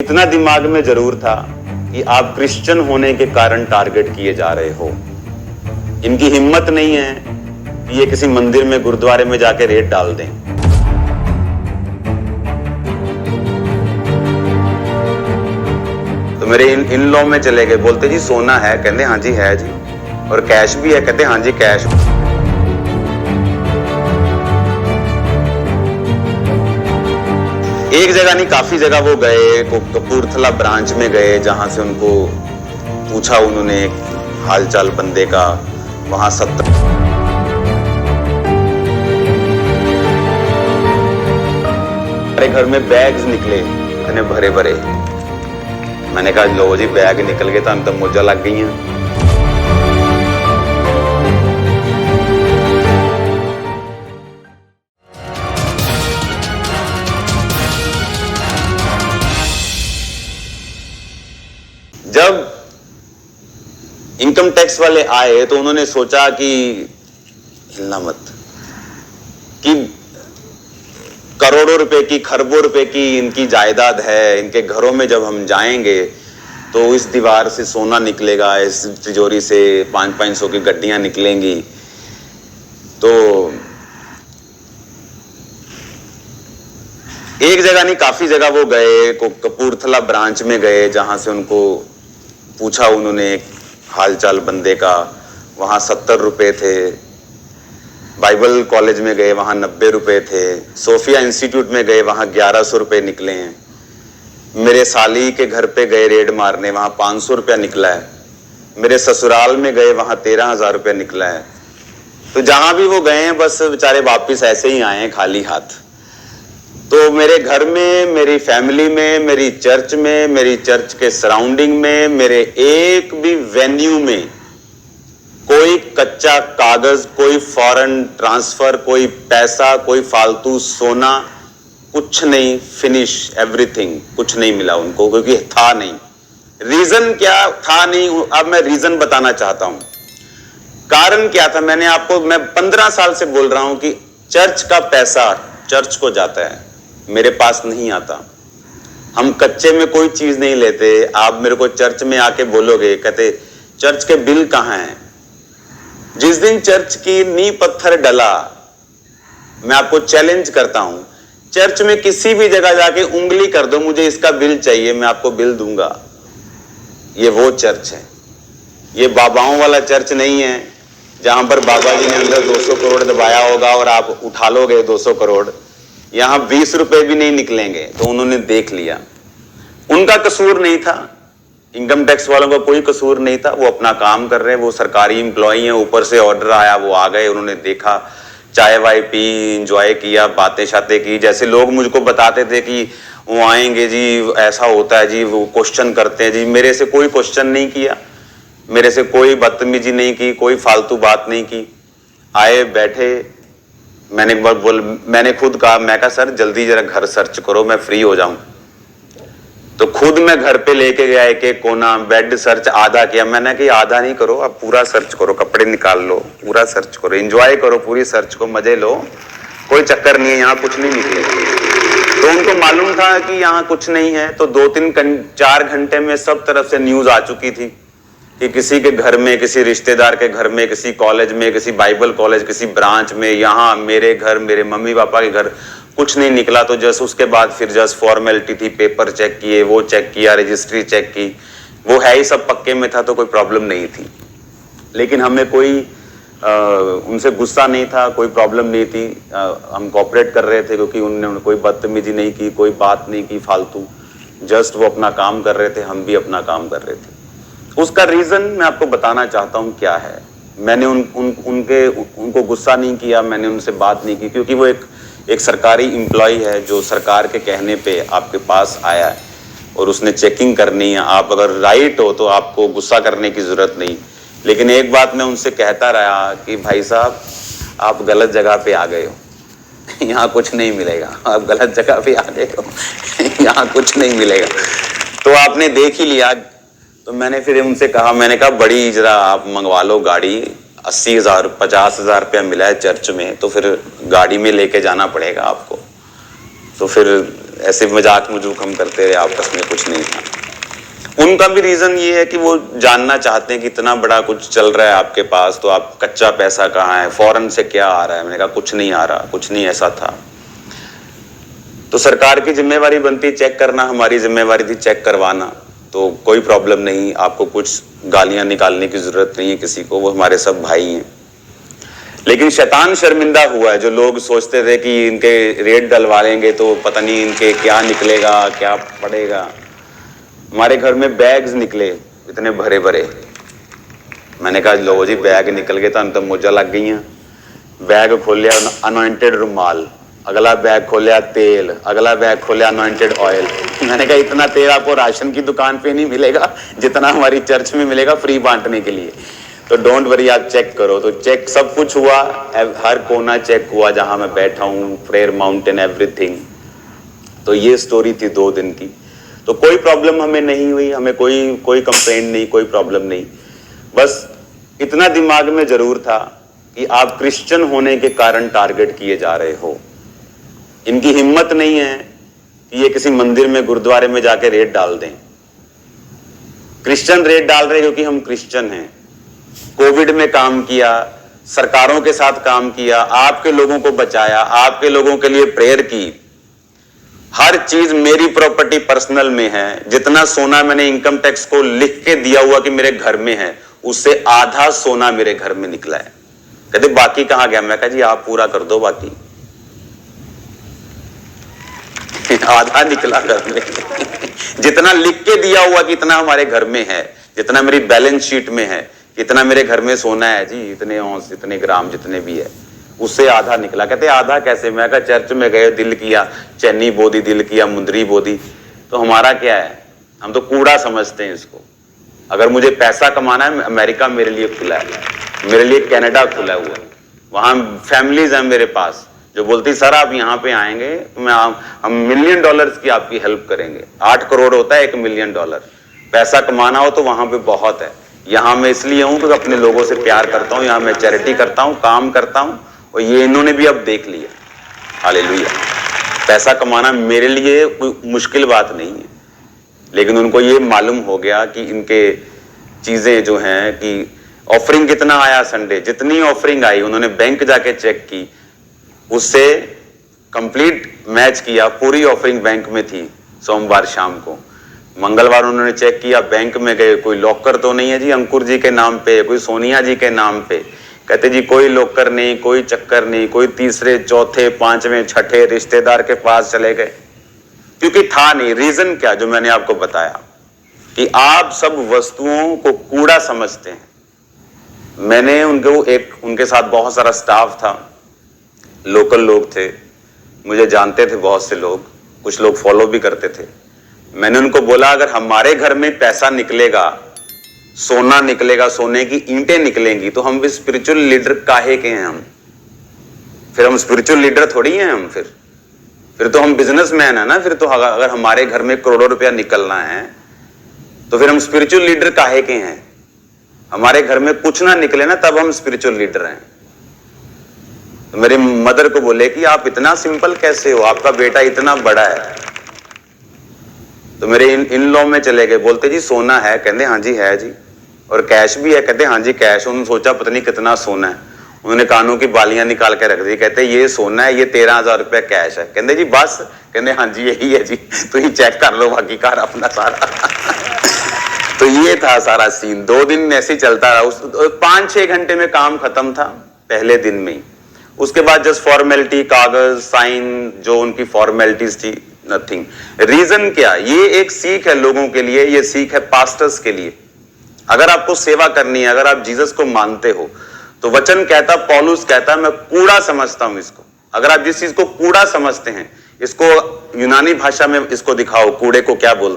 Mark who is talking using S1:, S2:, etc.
S1: इतना दिमाग में जरूर था कि आप क्रिश्चियन होने के कारण टारगेट किए जा रहे हो। इनकी हिम्मत नहीं है कि ये किसी मंदिर में गुरुद्वारे में जाके रेड डाल दें। तो मेरे इन लॉ में चले गए, बोलते जी सोना है, कहते हाँ जी है जी, और कैश भी है, कहते हाँ जी कैश। एक जगह नहीं काफी जगह वो गए, कपूरथला ब्रांच में गए, जहां से उनको पूछा उन्होंने हालचाल बंदे का, वहां 70 मेरे घर में बैग्स निकले इतने भरे भरे। मैंने कहा लो जी बैग निकल गए तो हम तो मौजा लग गई हैं। जब इनकम टैक्स वाले आए तो उन्होंने सोचा कि हिलना मत, कि करोड़ों रुपए की, खरबों रुपए की इनकी जायदाद है, इनके घरों में जब हम जाएंगे तो इस दीवार से सोना निकलेगा, इस तिजोरी से 500-500 की गड्डियां निकलेंगी। तो एक जगह नहीं काफी जगह वो गए, कपूरथला ब्रांच में गए, जहां से उनको पूछा उन्होंने हालचाल बंदे का, वहां 70 रुपए थे। बाइबल कॉलेज में गए, वहां 90 रुपए थे। सोफिया इंस्टीट्यूट में गए, वहां 1100 रुपए निकले हैं। मेरे साली के घर पे गए रेड मारने, वहां 500 रुपया निकला है। मेरे ससुराल में गए, वहां 13,000 रुपया निकला है। तो जहां भी वो गए हैं बस बेचारे वापिस ऐसे ही आए हैं खाली हाथ। तो मेरे घर में, मेरी फैमिली में, मेरी चर्च में, मेरी चर्च के सराउंडिंग में, मेरे एक भी वेन्यू में कोई कच्चा कागज, कोई फॉरेन ट्रांसफर, कोई पैसा, कोई फालतू सोना, कुछ नहीं, फिनिश एवरीथिंग, कुछ नहीं मिला उनको, क्योंकि था नहीं। रीजन क्या था नहीं, अब मैं रीजन बताना चाहता हूं। कारण क्या था, मैं 15 साल से बोल रहा हूं कि चर्च का पैसा चर्च को जाता है, मेरे पास नहीं आता। हम कच्चे में कोई चीज नहीं लेते। आप मेरे को चर्च में आके बोलोगे, कहते चर्च के बिल कहां हैं? जिस दिन चर्च की नींव पत्थर डला, मैं आपको चैलेंज करता हूं, चर्च में किसी भी जगह जाके उंगली कर दो, मुझे इसका बिल चाहिए, मैं आपको बिल दूंगा। ये वो चर्च है, ये बाबाओं वाला चर्च नहीं है जहां पर बाबा जी ने अंदर 200 करोड़ दबाया होगा और आप उठा लोगे 200 करोड़। यहां 20 रुपए भी नहीं निकलेंगे। तो उन्होंने देख लिया, उनका कसूर नहीं था, इनकम टैक्स वालों का कोई कसूर नहीं था, वो अपना काम कर रहे हैं, वो सरकारी एम्प्लॉई हैं। ऊपर से ऑर्डर आया, वो आ गए, उन्होंने देखा, चाय वाय पी, एंजॉय किया, बातें शातें की। जैसे लोग मुझको बताते थे कि वो आएंगे जी, ऐसा होता है जी, वो क्वेश्चन करते हैं जी, मेरे से कोई क्वेश्चन नहीं किया, मेरे से कोई बदतमीजी नहीं की, कोई फालतू बात नहीं की। आए बैठे, मैंने खुद कहा, मैं कहा सर जल्दी जरा घर सर्च करो, मैं फ्री हो जाऊं। तो खुद मैं घर पे लेके गया, एक एक कोना, बेड सर्च आधा किया। मैंने कि आधा नहीं करो, आप पूरा सर्च करो, कपड़े निकाल लो, पूरा सर्च करो, एंजॉय करो पूरी सर्च को, मजे लो, कोई चक्कर नहीं है, यहाँ कुछ नहीं निकलेगा। तो उनको मालूम था कि यहाँ कुछ नहीं है। तो 2-3-4 घंटे में सब तरफ से न्यूज आ चुकी थी कि किसी के घर में, किसी रिश्तेदार के घर में, किसी कॉलेज में, किसी बाइबल कॉलेज, किसी ब्रांच में, यहाँ मेरे घर, मेरे मम्मी पापा के घर कुछ नहीं निकला। तो जस्ट उसके बाद फिर जस्ट फॉर्मेलिटी थी, पेपर चेक किए, वो चेक किया, रजिस्ट्री चेक की, वो है ही सब पक्के में था, तो कोई प्रॉब्लम नहीं थी। लेकिन हमें कोई उनसे गुस्सा नहीं था, कोई प्रॉब्लम नहीं थी। हम कोऑपरेट कर रहे थे, क्योंकि उन्होंने कोई बदतमीजी नहीं की, कोई बात नहीं की फालतू, जस्ट वो अपना काम कर रहे थे, हम भी अपना काम कर रहे थे। उसका रीजन मैं आपको बताना चाहता हूं क्या है। मैंने उनको गुस्सा नहीं किया, मैंने उनसे बात नहीं की, क्योंकि वो एक सरकारी एम्प्लॉय है जो सरकार के कहने पे आपके पास आया है और उसने चेकिंग करनी है। आप अगर राइट हो तो आपको गुस्सा करने की जरूरत नहीं। लेकिन एक बात मैं उनसे कहता रहा कि भाई साहब आप गलत जगह पे आ गए हो, यहाँ कुछ नहीं मिलेगा, आप गलत जगह पे आ गए हो, यहाँ कुछ नहीं मिलेगा। तो आपने देख ही लिया। तो मैंने फिर उनसे कहा, मैंने कहा बड़ी जरा आप मंगवा लो गाड़ी, 80,000 50,000 रुपया मिला है चर्च में, तो फिर गाड़ी में लेके जाना पड़ेगा आपको। तो फिर ऐसे मजाक मजूक हम करते रहे आपस में, कुछ नहीं था। उनका भी रीजन ये है कि वो जानना चाहते हैं कि इतना बड़ा कुछ चल रहा है आपके पास, तो आप कच्चा पैसा कहाँ है, फॉरेन से क्या आ रहा है। मैंने कहा कुछ नहीं आ रहा, कुछ नहीं ऐसा था। तो सरकार की जिम्मेवारी बनती चेक करना, हमारी जिम्मेवारी थी चेक करवाना। तो कोई प्रॉब्लम नहीं, आपको कुछ गालियां निकालने की जरूरत नहीं है किसी को, वो हमारे सब भाई हैं। लेकिन शैतान शर्मिंदा हुआ है। जो लोग सोचते थे कि इनके रेट डलवा लेंगे तो पता नहीं इनके क्या निकलेगा, क्या पड़ेगा। हमारे घर में बैग्स निकले इतने भरे भरे। मैंने कहा लो जी बैग निकल गए तो मोजा लग गई हैं। बैग खोलिया अनॉइंटेड रुमाल, अगला बैग खोलिया तेल, अगला बैग खोलिया अनॉइंटेड ऑयल। मैंने कहा इतना तेल आपको राशन की दुकान पे नहीं मिलेगा जितना हमारी चर्च में मिलेगा फ्री बांटने के लिए। तो डोंट वरी, आप चेक करो। तो चेक सब कुछ हुआ, हर कोना चेक हुआ जहां मैं बैठा हूं, प्रेयर माउंटेन एवरीथिंग। तो ये स्टोरी थी 2 दिन की। तो कोई प्रॉब्लम हमें नहीं हुई, हमें कोई कंप्लेंट नहीं, कोई प्रॉब्लम नहीं। बस इतना दिमाग में जरूर था कि आप क्रिश्चियन होने के कारण टारगेट किए जा रहे हो। इनकी हिम्मत नहीं है कि ये किसी मंदिर में, गुरुद्वारे में जाके रेट डाल दें। क्रिश्चियन रेट डाल रहे क्योंकि हम क्रिश्चियन हैं। कोविड में काम किया, सरकारों के साथ काम किया, आपके लोगों को बचाया, आपके लोगों के लिए प्रेयर की। हर चीज मेरी प्रॉपर्टी पर्सनल में है। जितना सोना मैंने इनकम टैक्स को लिख के दिया हुआ कि मेरे घर में है, उससे आधा सोना मेरे घर में निकला है। कहते बाकी कहां गया? मैं कहा जी आप पूरा कर दो बाकी। आधा निकला घर में। जितना लिख के दिया हुआ कि इतना हमारे घर में है, जितना मेरी बैलेंस शीट में है, इतना मेरे घर में सोना है जी, इतने औंस, इतने ग्राम, जितने भी है, उससे आधा निकला। कहते आधा कैसे? मैं कहा चर्च में गए, दिल किया, चैनी बोदी, दिल किया, मुंदरी बोदी। तो हमारा क्या है? हम तो कूड़ा समझते हैं इसको। अगर मुझे पैसा कमाना है, अमेरिका मेरे लिए खुला है, मेरे लिए कनाडा खुला हुआ है। वहां फैमिलीज हैं मेरे पास जो बोलती सर आप यहाँ पे आएंगे तो हम $1 मिलियन की आपकी हेल्प करेंगे। 8 करोड़ होता है $1 मिलियन। पैसा कमाना हो तो वहां पे बहुत है। यहाँ मैं इसलिए हूं कि अपने लोगों से प्यार करता हूँ, यहाँ मैं चैरिटी करता हूँ, काम करता हूँ, और ये इन्होंने भी अब देख लिया। हालेलुया। पैसा कमाना मेरे लिए कोई मुश्किल बात नहीं है, लेकिन उनको ये मालूम हो गया कि इनके चीजें जो हैं कि ऑफरिंग कितना आया संडे, जितनी ऑफरिंग आई उन्होंने बैंक जाके चेक की, उससे कंप्लीट मैच किया। पूरी ऑफरिंग बैंक में थी सोमवार शाम को। मंगलवार उन्होंने चेक किया, बैंक में गए, कोई लॉकर तो नहीं है जी अंकुर जी के नाम पे, कोई सोनिया जी के नाम पे। कहते जी कोई लॉकर नहीं, कोई चक्कर नहीं। कोई तीसरे, चौथे, 5वें, 6ठे रिश्तेदार के पास चले गए, क्योंकि था नहीं। रीजन क्या? जो मैंने आपको बताया कि आप सब वस्तुओं को कूड़ा समझते हैं। मैंने उनके साथ बहुत सारा स्टाफ था, लोकल लोग थे, मुझे जानते थे बहुत से लोग, कुछ लोग फॉलो भी करते थे। मैंने उनको बोला अगर हमारे घर में पैसा निकलेगा, सोना निकलेगा, सोने की ईंटें निकलेंगी, तो हम भी स्पिरिचुअल लीडर काहे के हैं? हम फिर हम स्पिरिचुअल लीडर थोड़ी हैं। हम फिर तो हम बिजनेसमैन है ना। फिर तो अगर हमारे घर में करोड़ों रुपया निकलना है तो फिर हम स्पिरिचुअल लीडर काहे के हैं? हमारे घर में कुछ ना निकले ना, तब हम स्पिरिचुअल लीडर हैं। तो मेरे मदर को बोले कि आप इतना सिंपल कैसे हो, आपका बेटा इतना बड़ा है। तो मेरे इन लॉ में चले गए, बोलते जी सोना है? कहते हाँ जी है जी। और कैश भी है? कहते हाँ जी कैश। उन्होंने सोचा पता नहीं कितना सोना है, उन्होंने कानों की बालियां निकाल के रख दी। कहते ये सोना है, ये 13,000 रुपया कैश है। कहते जी बस? कहते हाँ जी यही है जी, तो ये चेक कर लो बाकी कार अपना सारा। तो ये था सारा सीन। 2 दिन ऐसे ही चलता रहा। 5-6 घंटे में काम खत्म था पहले दिन में ही। उसके बाद जस्ट फॉर्मेलिटी, कागज, साइन, जो उनकी फॉर्मेलिटीज थी, नथिंग। रीजन क्या? ये एक सीख है लोगों के लिए, ये सीख है पास्टर्स के लिए। अगर आपको सेवा करनी है, अगर आप जीसस को मानते हो, तो वचन कहता, पौलुस कहता, मैं कूड़ा समझता हूं इसको। अगर आप जिस चीज को कूड़ा समझते हैं, इसको यूनानी भाषा में इसको दिखाओ, कूड़े को क्या बोलते हैं?